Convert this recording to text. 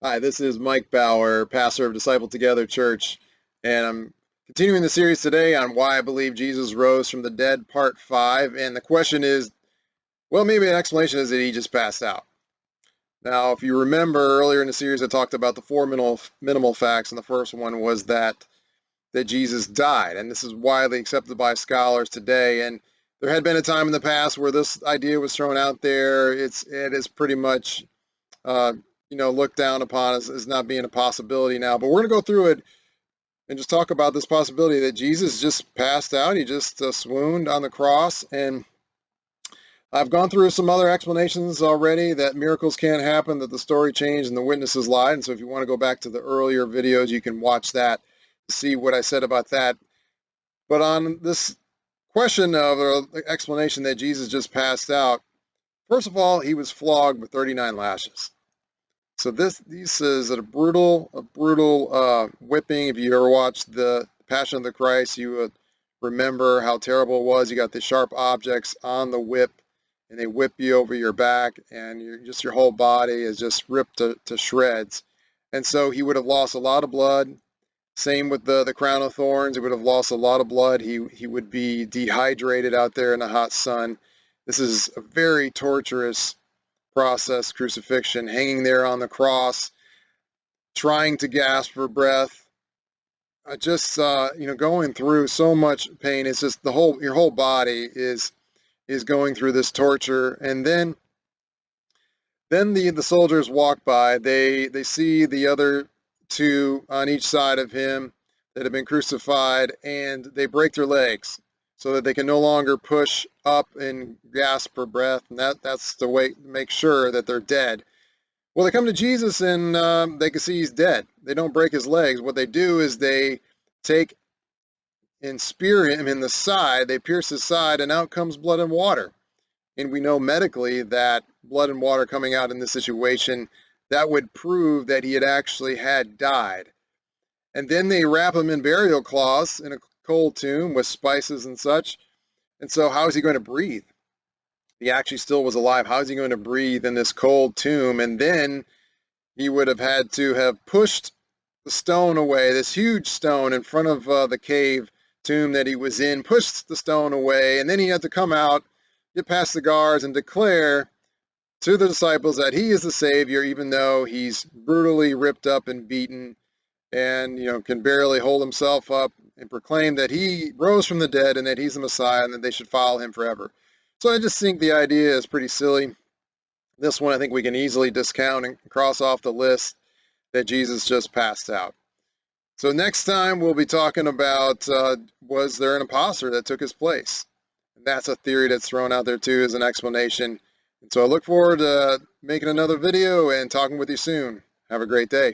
Hi, this is Mike Bauer, pastor of Disciple Together Church, and I'm continuing the series today on why I believe Jesus rose from the dead, part 5. And the question is, well, maybe an explanation is that he just passed out. Now, if you remember earlier in the series, I talked about the four minimal facts, and the first one was that Jesus died, and this is widely accepted by scholars today. And there had been a time in the past where this idea was thrown out there. It is pretty much uh, looked down upon as not being a possibility now. But we're going to go through it and just talk about this possibility that Jesus just passed out. He just swooned on the cross. And I've gone through some other explanations already that miracles can't happen, that the story changed and the witnesses lied. And so if you want to go back to the earlier videos, you can watch that to see what I said about that. But on this question of the explanation that Jesus just passed out, first of all, he was flogged with 39 lashes. So this is a brutal whipping. If you ever watched the Passion of the Christ, you would remember how terrible it was. You got the sharp objects on the whip, and they whip you over your back, and your whole body is just ripped to shreds. And so he would have lost a lot of blood. Same with the crown of thorns. He would have lost a lot of blood. He would be dehydrated out there in the hot sun. This is a very torturous process, crucifixion, hanging there on the cross, trying to gasp for breath, going through so much pain. It's just your whole body is going through this torture. And then the soldiers walk by. They see the other two on each side of him that have been crucified, and they break their legs so that they can no longer push up and gasp for breath. And that's the way to make sure that they're dead. Well, they come to Jesus, and they can see he's dead. They don't break his legs. What they do is they take and spear him in the side. They pierce his side, and out comes blood and water. And we know medically that blood and water coming out in this situation, that would prove that he had died. And then they wrap him in burial cloths in a cold tomb with spices and such. And so how is he going to breathe? He actually still was alive. How is he going to breathe in this cold tomb? And then he would have had to have pushed the stone away, this huge stone in front of the cave tomb that he was in, pushed the stone away, and then he had to come out, get past the guards, and declare to the disciples that he is the Savior, even though he's brutally ripped up and beaten and can barely hold himself up, and proclaim that he rose from the dead and that he's the Messiah and that they should follow him forever. So I just think the idea is pretty silly. This one I think we can easily discount and cross off the list that Jesus just passed out. So next time we'll be talking about was there an imposter that took his place? And that's a theory that's thrown out there too as an explanation. And so I look forward to making another video and talking with you soon. Have a great day.